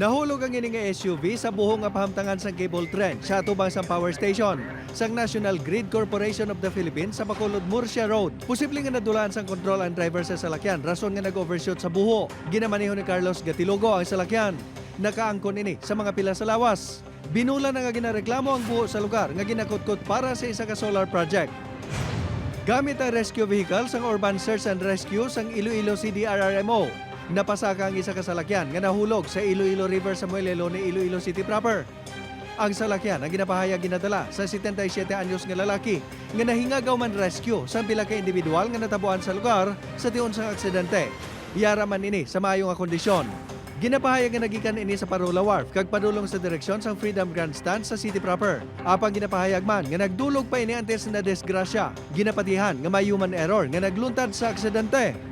Nahulog ang ini nga SUV sa buhong nga pahamtangan sang cable trend sa atubang sang power station sang National Grid Corporation of the Philippines sa Bacolod Murcia Road. Posibleng nga nadulaan sang control and driver sa salakyan rason nga nag-overshoot sa buho. Ginamaneho ni Carlos Gatilogo ang salakyan. Nakaangkon ini sa mga pila sa lawas. Binula na nga ginareklamo ang buho sa lugar nga ginakutkot para sa isa ka solar project. Gamit ang rescue vehicle sang Urban Search and Rescue sang Iloilo CDRRMO. Napasaka ang isa ka salakyan nga nahulog sa Iloilo River sa Muelelo ni Iloilo City proper. Ang salakyan ang ginapahayag ginadala sa 77 anyos nga lalaki nga nahingagaw man rescue sa pila ka individual nga natabuan sa lugar sa tiyon sang aksidente. Yara man ini sa maayong nga kondisyon. Ginapahayag nga nagikan ini sa Parola Wharf kag padulong sa direksyon sang Freedom Grandstand sa city proper. Apang ginapahayag man nga nagdulog pa ini antes na desgrasya. Ginapatihan nga may human error nga nagluntad sa aksidente.